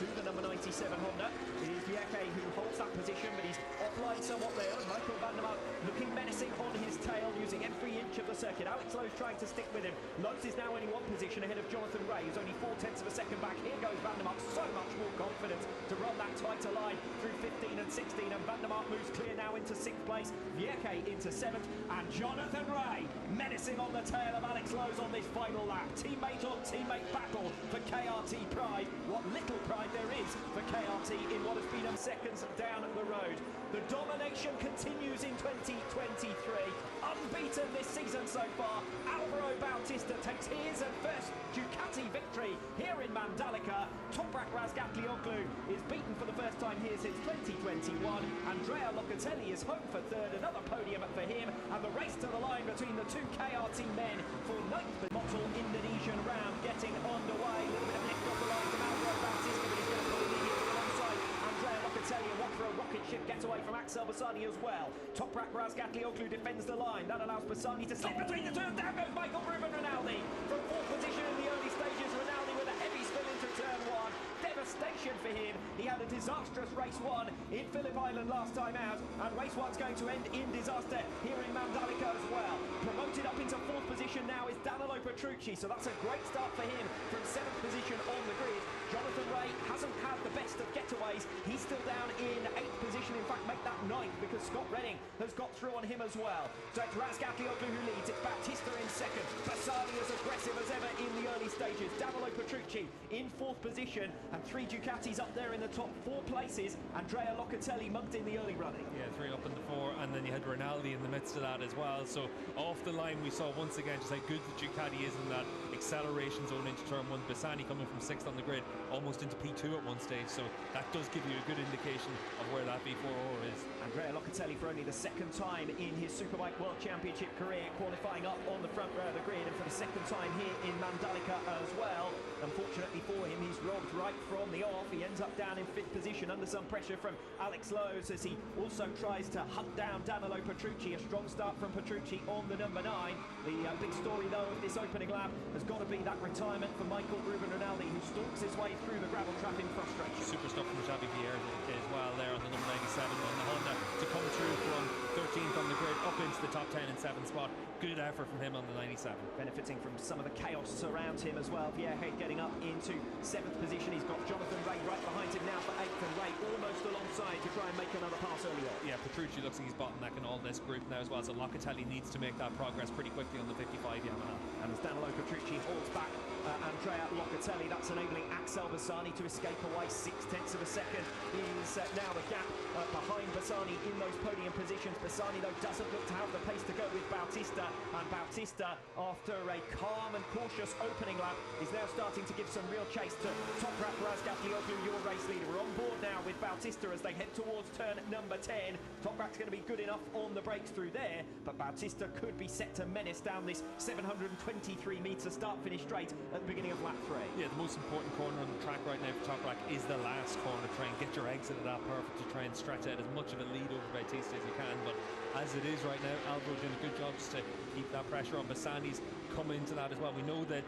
to the number 97 Honda. It is Bulega who holds that position, but he's offline somewhat there. Michael van der Mark looking menacing on his tail, using every inch of the circuit. Alex Lowe's trying to stick with him. Lowe's is now only one position ahead of Jonathan Rea, who's only 0.4 of a second back. Here goes van der Mark, so much more confidence to run that tighter line through 15 and 16, and van der Mark moves clear now into 6th place. Bulega into 7th, and Jonathan Rea menacing on the tail of Alex Lowe's on this final lap. Teammate on teammate battle for KRT pride. What little pride there is for KRT in what has been seconds down the road. The domination continues in 2023. Unbeaten this season so far. Alvaro Bautista takes his first Ducati victory here in Mandalika. Toprak Razgatlıoğlu is beaten for the first time here since 2021. Andrea Locatelli is home for third, another podium for him, and the race to the line between the two KRT men for 9th. Mottle Indonesian round getting underway. A little bit of lift off the line from Alvaro Bautista, but he's going to pull immediately alongside Andrea Locatelli, and one for a rocket ship getaway from Axel Bassani as well. Toprak Razgatlıoğlu defends the line. That allows Bassani to slip between the two. Down goes Michael Ruben Rinaldi from 4th position in the early stages. Rinaldi with a heavy spill into turn 1. Devastation for him. He had a disastrous race 1 in Phillip Island last time out, and race 1's going to end in disaster here in Mandalika as well. Promoted up into 4th position now is Danilo Petrucci, so that's a great start for him from 7th position on the grid. Jonathan Rea hasn't had the best of getaways. He's still down in 8th position, in fact make that 9th because Scott Redding has got through on him as well. So it's Razgatlıoğlu who leads, it's Bautista in 2nd, Bassani as aggressive as ever in the early stages, Danilo Petrucci in 4th position, and 3 Ducatis up there in the top 4 places. Andrea Locatelli mugged in the early running. Yeah, 3 up in the 4, and then you had Rinaldi in the midst of that as well. So off the line we saw once again just how good the Ducati is in that acceleration zone into turn 1. Bassani coming from 6th on the grid, almost into P2 at one stage, so that does give you a good indication of where that V4R is. Andrea Locatelli for only the 2nd time in his Superbike World Championship career, qualifying up on the front row of the grid, and for the 2nd time here in Mandalika as well. Unfortunately for him, he's robbed right from the off. He ends up down in 5th position under some pressure from Alex Lowe's as he also tries to hunt down Danilo Petrucci. A strong start from Petrucci on the number 9. The big story though of this opening lap has got to be that retirement for Michael Ruben Rinaldi, who stalks his way through the gravel trap in frustration. Super stuff from Xavi Vieira as well there on the number 97 on the Honda to come through from 13th on the grid up into the top 10 and 7th spot. Good effort from him on the 97. Benefiting from some of the chaos around him as well. Bulega getting up into 7th position. He's got Jonathan Rea right behind him now for 8th, and Rea almost alongside to try and make another pass early on. Yeah, Petrucci looks like he's bottlenecking all this group now as well, so Locatelli needs to make that progress pretty quickly on the 55 Yamaha. And as Danilo Petrucci holds back Andrea Locatelli, that's enabling Axel Bassani to escape away. 0.6 of a second is now the gap behind Bassani in those podium positions. Bassani though doesn't look to have the pace to go with Bautista, and Bautista, after a calm and cautious opening lap, is now starting to give some real chase to Toprak Razgatlıoğlu, your race leader. We're on board now with Bautista as they head towards turn number 10. Toprak's going to be good enough on the brakes through there, but Bautista could be set to menace down this 723-metre start-finish straight at the beginning of lap 3. Yeah, the most important corner on the track right now for Toprak is the last corner. Try and get your exit at that perfect to try and stretch out as much of a lead over Bautista as you can, but as it is right now, Alvaro doing a good job just to keep that pressure on. Bassani's coming into that as well. We know that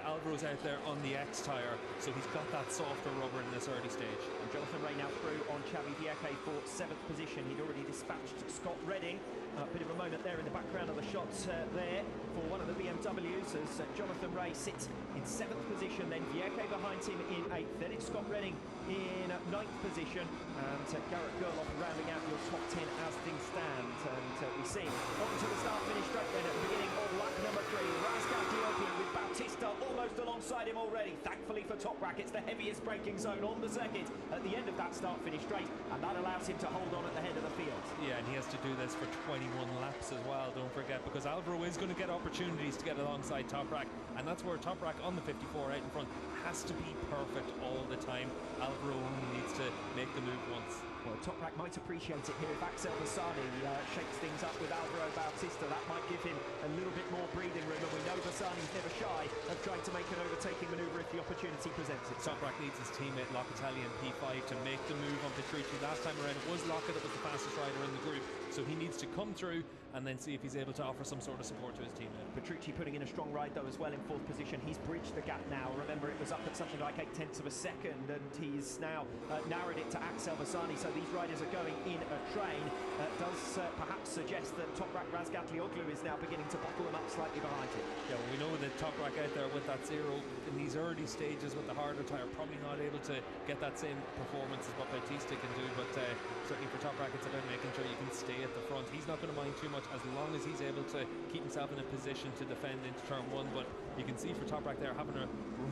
Alvaro's out there on the X tyre, so he's got that softer rubber in this early stage. And Jonathan Rea now through on Xavi Vieira for 7th position. He'd already dispatched Scott Redding. A bit of a moment there in the background of the shots there for one of the BMWs as Jonathan Rea sits in 7th position, then Vieira behind him in 8th, then it's Scott Redding in 9th position, and Garrett Gerloff rounding out your top 10 as things stand. And we see on to the start-finish straight then at the beginning of lap number 3. Razgatlıoğlu with Bautista almost alongside him already. Thankfully for Toprak, it's the heaviest braking zone on the circuit at the end of that start-finish straight, and that allows him to hold on at the head of the field. Yeah, and he has to do this for 21 laps as well, don't forget, because Alvaro is going to get opportunities to get alongside Toprak, and that's where Toprak on the 54 out in front has to be perfect all the time. Alvaro only needs to make the move once. Well, Toprak might appreciate it here if Axel Bassani shakes things up with Alvaro Bautista. That might give him a little bit more breathing room, and we know Bassani's never shy of trying to make an overtaking manoeuvre if the opportunity presents itself. Toprak needs his teammate Locatelli in P5 to make the move on Petrucci. Last time around it was Lockett that was the fastest rider in the group, so he needs to come through and then see if he's able to offer some sort of support to his teammate. Petrucci putting in a strong ride though as well in 4th position. He's bridged the gap now. Remember, it was up at something like 0.8 of a second, and he's now narrowed it to Axel Bassani. So these riders are going in a train. Does perhaps suggest that Toprak Razgatlıoğlu is now beginning to bottle them up slightly behind him. Yeah, well, we know that Toprak out there with that 0 in these early stages with the harder tyre, probably not able to get that same performance as what Bautista can do, but certainly for Toprak it's about making sure you can stay at the front. He's not going to mind too much as long as he's able to keep himself in a position to defend into turn 1, but you can see for Toprak there having to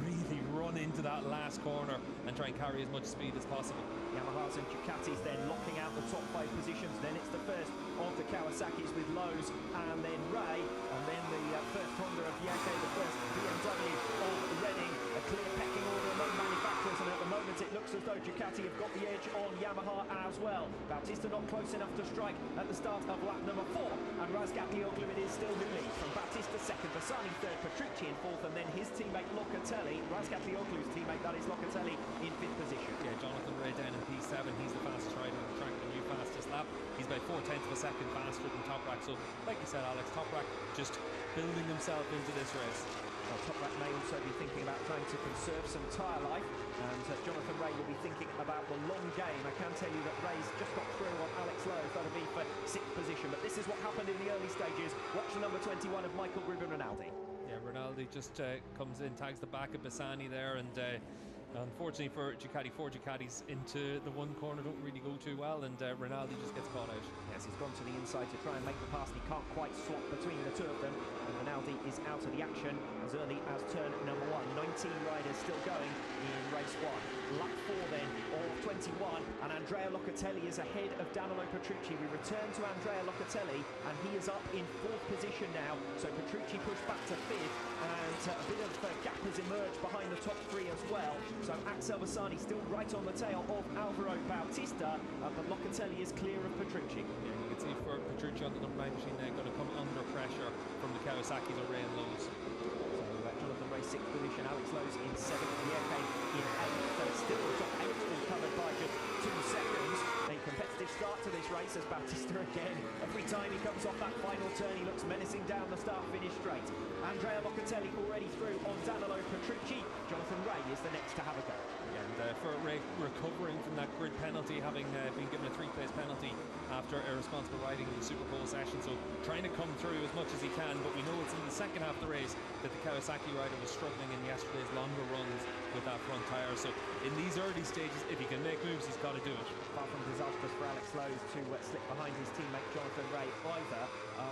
really run into that last corner and try and carry as much speed as possible. Yamahas and Ducatis then locking out the top 5 positions. Then it's the first of the Kawasaki's with Lowe's, and then Ray, and then the first Honda of Yakke, the first BMW of Reading. A clear pecking order among manufacturers, and at the moment it looks as though Ducati have got the edge on Yamaha as well. Bautista not close enough to strike at the start of lap number 4, and Razgatlıoğlu it is still who leads. From Bautista 2nd, Bassani 3rd, Petrucci in 4th, and then his teammate Locatelli, Razgatlıoğlu's teammate, that is Locatelli, in 5th position. Yeah, Jonathan Ray down in P7, he's the fastest rider on the track, the new fastest lap. He's by 0.4 of a second faster than Toprak, so like you said, Alex, Toprak just building himself into this race. Well, Toprak may also be thinking about trying to conserve some tyre life, and Jonathan Ray will be thinking about the long game. I can tell you that Ray's just got through on Alex Lowe, that'll be for 6th position, but this is what happened in the early stages. Watch the number 21 of Michael Rinaldi. Yeah, Rinaldi just comes in, tags the back of Bassani there, and unfortunately for Ducati, 4 Ducatis into the one corner don't really go too well, and Rinaldi just gets caught out. Yes, he's gone to the inside to try and make the pass, and he can't quite slot between the two of them, and Rinaldi is out of the action as early as turn number 1. 19 riders still going in race 1. Lap 4 then of 21, and Andrea Locatelli is ahead of Danilo Petrucci. We return to Andrea Locatelli, and he is up in 4th position now, so Petrucci pushed back to 5th, and a bit of gap has emerged behind the top 3 as well. So Axel Bassani still right on the tail of Alvaro Bautista, but Locatelli is clear of Petrucci. Yeah, you can see for Petrucci on the number 9 machine there, going to come under pressure from the Kawasaki's or Ray and Lowe's. So Jonathan Ray 6th position, Alex Lowe's in 7th, Yakke in 8th, so still the top 8 all covered by just 2 seconds. A competitive start to this race as Bautista again, every time he comes off that final turn he looks menacing down the start-finish straight. Andrea Locatelli already through on Danilo Petrucci. Jonathan Ray is the next to have a go. And for Ray recovering from that grid penalty, having been given a 3-place penalty after irresponsible riding in the Super Bowl session, so trying to come through as much as he can, but we know it's in the second half of the race that the Kawasaki rider was struggling in yesterday's longer runs with that front tyre, so in these early stages, if he can make moves, he's got to do it. Far from disastrous for Alex Lowe to slip behind his teammate Jonathan Ray either,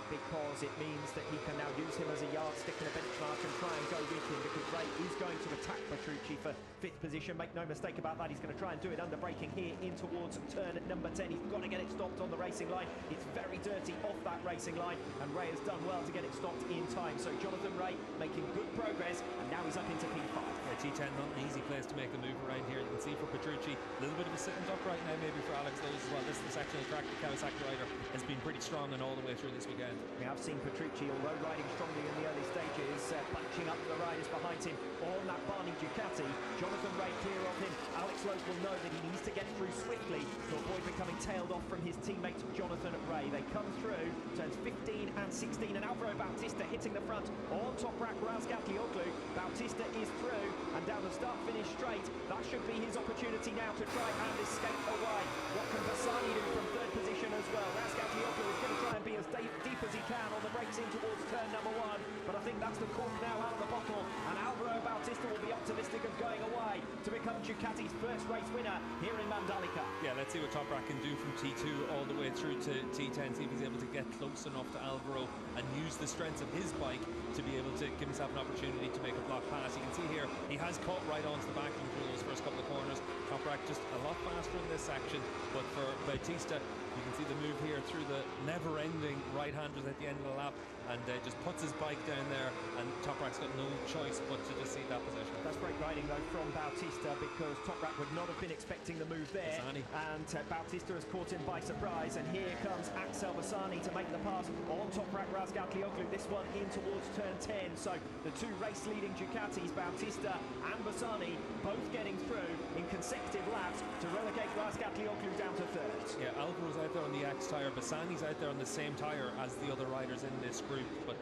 because it means that he can now use him as a yardstick and a benchmark and try and go with him, because Ray is going to attack Petrucci for 5th position. Make no mistake about that, he's going to try and do it under braking here in towards turn number 10. He's got to get it stopped on the racing line. It's very dirty off that racing line, and Ray has done well to get it stopped in time. So Jonathan Ray making good progress, and now he's up into P5. Yeah, T10 not an easy place to make the move around here. You can see for Petrucci, a little bit of a sitting duck right now, maybe for Alex Lowe as well. This is the section of the track the Kawasaki rider has been pretty strong and all the way through this weekend. We have seen Petrucci, although riding strongly in the early stages, bunching up the riders behind him on that Barney Ducati. Jonathan Ray clear of him. Alex Lowe will know that he needs to get through swiftly to avoid becoming tailed off from his teammate Jonathan Ray. They come through turns 15 and 16, and Alvaro Bautista hitting the front on Toprak Razgatlıoğlu. Bautista is through and down the start-finish straight. That should be his opportunity now to try and escape away. What can Bassani do from 3rd position as well? Razgatlıoğlu is going to try and be as deep as he can on the brakes in towards turn number 1, but I think that's the cork now out of the bottle, and Alvaro Bautista will be optimistic of going away to become Ducati's first race winner here in Mandalika. Yeah, let's see what Toprak can do from T2 all the way through to T10, see if he's able to get close enough to Alvaro and use the strengths of his bike to be able to give himself an opportunity to make a block pass. You can see here, he has caught right onto the backing through those first couple of corners. Toprak just a lot faster in this section, but for Bautista, you can see the move here through the never-ending right-handers at the end of the lap, and just puts his bike down there, and Toprak's got no choice but to just see that position. That's great riding though from Bautista, because Toprak would not have been expecting the move there, Bassani. and Bautista has caught him by surprise, and here comes Axel Bassani to make the pass on Toprak Razgatlıoğlu. This one in towards turn 10, so the 2 race-leading Ducatis, Bautista and Bassani, both getting through in consecutive laps to relegate Razgatlıoğlu down to 3rd. Yeah, Alvaro's out there on the X tyre. Bassani's out there on the same tyre as the other riders in this group, but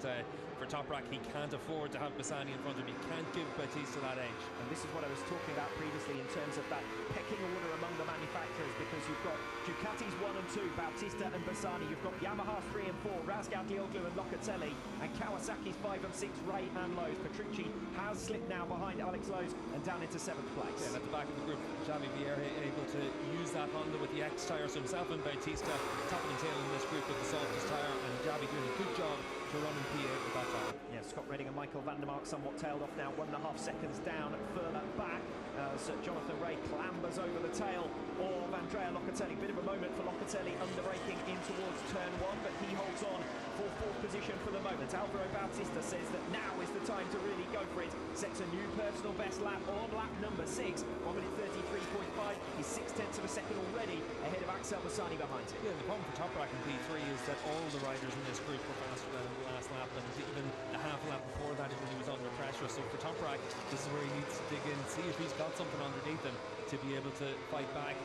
for Toprak, he can't afford to have Bassani in front of him. He can't give Bautista that edge. And this is what I was talking about previously in terms of that pecking order among the manufacturers, because you've got Ducatis 1 and 2, Bautista and Bassani. You've got Yamaha's 3 and 4, RAZGATLIOÐLU and Locatelli, and Kawasaki's 5 and 6, Ray and Lowe's. Petrucci has slipped now behind Alex Lowe's and down into 7th place. Yeah, at the back of the group, Xavi Vierge able to use that Honda with the X tyre, so himself and Bautista top and tail in this group with the softest tyre, and Xavi doing a good job to run in P8 with that tyre. Yeah, Scott Redding and Michael van der Mark somewhat tailed off now, 1.5 seconds down further back. So Jonathan Ray clambers over the tail of Andrea Locatelli. Bit of a moment for Locatelli, underbraking in towards turn 1, but he holds on for 4th position for the moment. Alvaro Bautista says that now is the time to really go for it. Sets a new personal best lap on lap number 6, 1 minute 33.5. He's 6/10 of a second already ahead of Axel Bassani behind him. Yeah, the problem for Toprak in P3 is that all the riders in this group were faster than the last lap, and even the half lap before that when he was under pressure. So for Toprak, this is where he needs to dig in, see if he's got something underneath him to be able to fight back.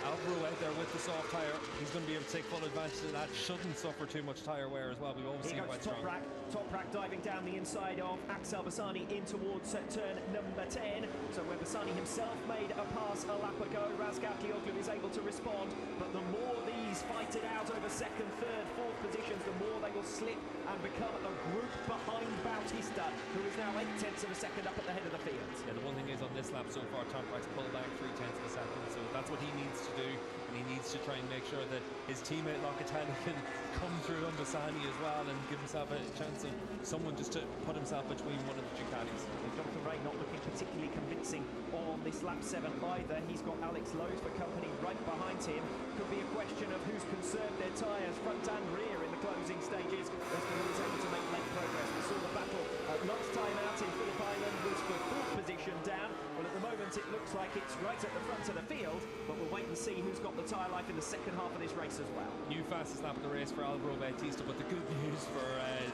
Alvaro out there with the soft tyre, he's going to be able to take full advantage of that. Shouldn't suffer too much tyre wear as well. We've always seen quite strong. Toprak diving down the inside of Axel Bassani in towards turn number 10. So where Bassani himself made a pass a lap ago, RAZGATLIOÐLU is able to respond. But the more these fight it out over 2nd, 3rd, 4th positions, the more they will slip and become a group behind Bautista, who is now 8/10 of a second up at the head of the field. Yeah, the one thing is on this lap so far, Toprak's pulled back 3/10 of a second, so that's what he needs to do, and he needs to try and make sure that his teammate Locatelli can come through on Bassani as well and give himself a chance of someone just to put himself between one of the Ducatis. Jonathan Ray not looking particularly convincing on this lap 7 either. He's got Alex Lowe's for company right behind him. Could be a question of who's conserved their tyres front and rear in the closing stages as to who is able to make late progress. We saw the battle at last time out in Phillip Island was for 4th position down. Well, at the moment it looks like it's right at the front of the field, but we'll wait and see who's got the tyre life in the second half of this race as well. New fastest lap of the race for Alvaro Bautista, but the good news for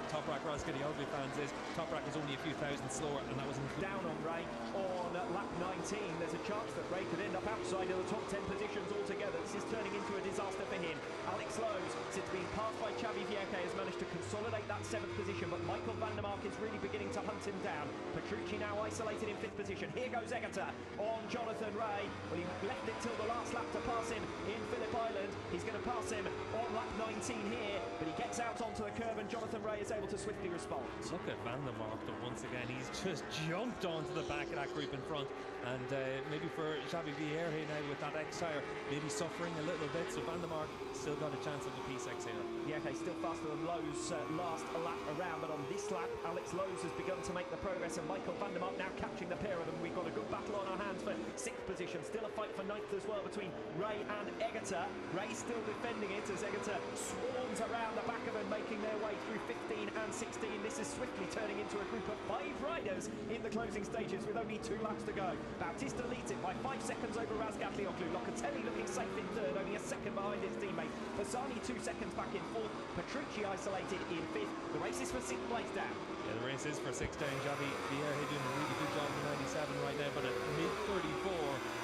Toprak Razgatlıoğlu fans is Toprak was only a few thousand slower, and that was down on Ray on lap 19. There's a chance that Ray could end up outside of the top 10 positions altogether. This is turning into a disaster for him. Alex Lowe's, since being passed by Xavi Vierge, has managed to consolidate that 7th position, but Michael van der Mark is really beginning to hunt him down. Petrucci now isolated in 5th position. Here goes Egerter on Jonathan Ray. Well, he left it till the last lap to pass him in Phillip Island. He's going to pass him on lap 19 here, but he gets out onto the curve and Jonathan Ray is able to swiftly respond. Look at van der Mark though, once again. He's just jumped onto the back of that group in front, and maybe for Xavi Vierge now with that X tyre, maybe suffering a little bit, so van der Mark still got a chance of the P6 here. Yeah, okay, still faster than Lowe's last lap around, but on this lap, Alex Lowe's has begun to make the progress, and Michael van der Mark now catching the pair of them. We've got a good battle on our hands for 6th position. Still a fight for 9th as well between Ray and Egerter. Ray still defending it as Egerter swarms around the back of them, making their way through 15 and 16. This is swiftly turning into a group of 5 riders in the closing stages with only 2 laps to go. Bautista leads it by 5 seconds over RAZGATLIOÐLU. Locatelli looking safe in 3rd, only a second behind his teammate. Bassani 2 seconds back in 4th. Petrucci isolated in 5th. The race is for 6th place down. Yeah, the race is for 6th down. Xavi Vierge doing a really good job in 97 right now, but at mid-34,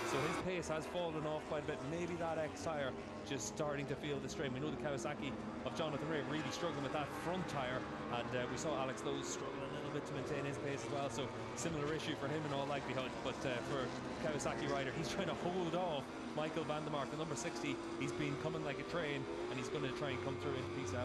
so his pace has fallen off quite a bit. Maybe that X tyre just starting to feel the strain. We know the Kawasaki of Jonathan Ray really struggling with that front tyre, and we saw Alex Lowe's struggling a little bit to maintain his pace as well, so similar issue for him in all likelihood. But for Kawasaki rider, he's trying to hold off Michael van der Mark, the number 60. He's been coming like a train, and he's going to try and come through into P7.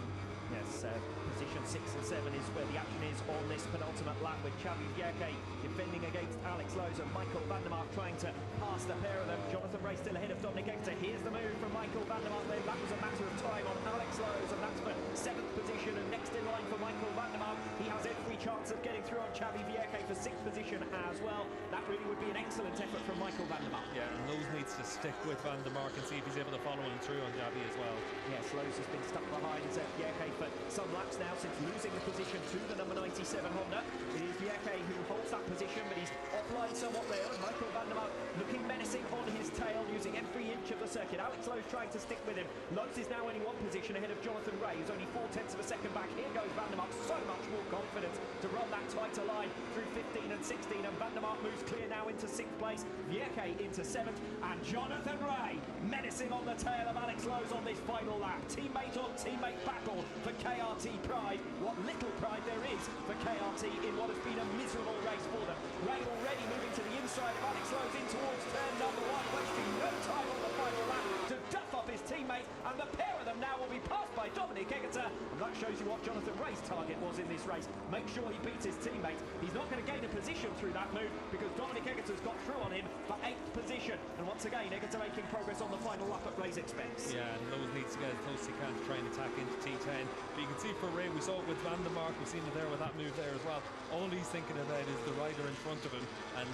Yes, position 6 and 7 is where the action is on this penultimate lap, with Xavi Vierge defending against Alex Lowe's and Michael van der Mark trying to pass the pair of them. Jonathan Ray still ahead of Dominic Egerter. Here's the move from Michael van der Mark. Then that was a matter of time on Alex Lowe's, and that's for 7th position. And next in line for Michael van der Mark, he has every chance of getting through on Xavi Vierge for 6th position as well. That really would be an excellent effort from Michael van der Mark. Yeah, and Lowe's needs to stick with van der Mark and see if he's able to follow him through on Xavi as well. Yes, Lowe's has been stuck behind Vierge for some laps now since losing the position to the number 97 Honda. It is Vierge who holds that position, but he's offline somewhat there. Michael van der Mark looking menacing on his tail, using every inch inch of the circuit. Alex Lowe's trying to stick with him. Lowe's is now only one position ahead of Jonathan Rea, who's only 0.4 of a second back. Here goes Van der Mark, so much more confidence to run that tighter line through 15 and 16, and Van der Mark moves clear now into 6th place, Vierke into 7th, and Jonathan Rea menacing on the tail of Alex Lowe's on this final lap. Teammate on teammate battle for KRT pride. What little pride there is for KRT in what has been a miserable race for them. Rea already moving to the inside of Alex Lowe's in towards turn number 1, wasting no time on the final lap to duff off his teammate, and the pair of them now will be passed by Dominic Egerter, and that shows you what Jonathan Rea's target was in this race. Make sure he beats his teammate. He's not going to gain a position through that move because Dominic Egerter's got through on him for 8th position, and once again Egerter making progress on the final lap at Rea's expense. Yeah, and Lowe's needs to get as close as he can to try and attack into T10. But you can see for Rea, we saw it with Van der Mark, we've seen it there with that move there as well. All he's thinking about is the rider in front of him, and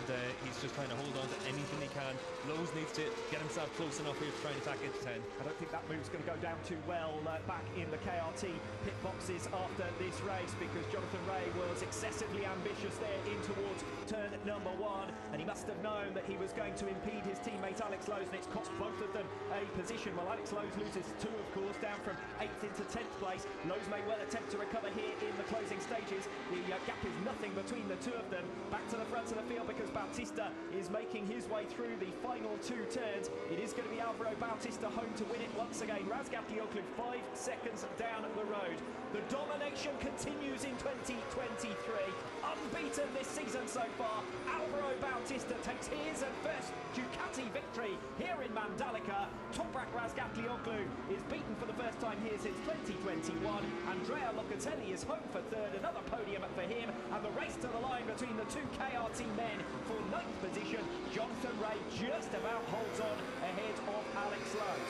he's just trying to hold on to anything he can. Lowe's needs to get himself close enough here to try and attack into 10. I don't think that move's going to go down too well back in the KRT pit boxes after this race, because Jonathan Rea was excessively ambitious there in towards turn number 1, and he must have known that he was going to impede his teammate Alex Lowe's, and it's cost both of them a position. Well, Alex Lowe's loses 2, of course, down from 8th into 10th place. Lowe's may well attempt to recover here in the closing stages. The gap is nothing between the two of them. Back to the front of the field because Bautista is making his way through the final 2 turns. It is going to be Alvaro Bautista home to win it once again. Razgatlıoğlu 5 seconds down the road. The domination continues in 2023. Unbeaten this season so far. Alvaro Bautista takes his first Ducati victory here in Mandalika. Toprak Razgatlıoğlu is beaten for the first time here since 2021. Andrea Locatelli is home for 3rd, another podium for him, and the race to the line between the 2 KRT men for 9th position. Jonathan Rea just about holds on ahead of Alex Lowe.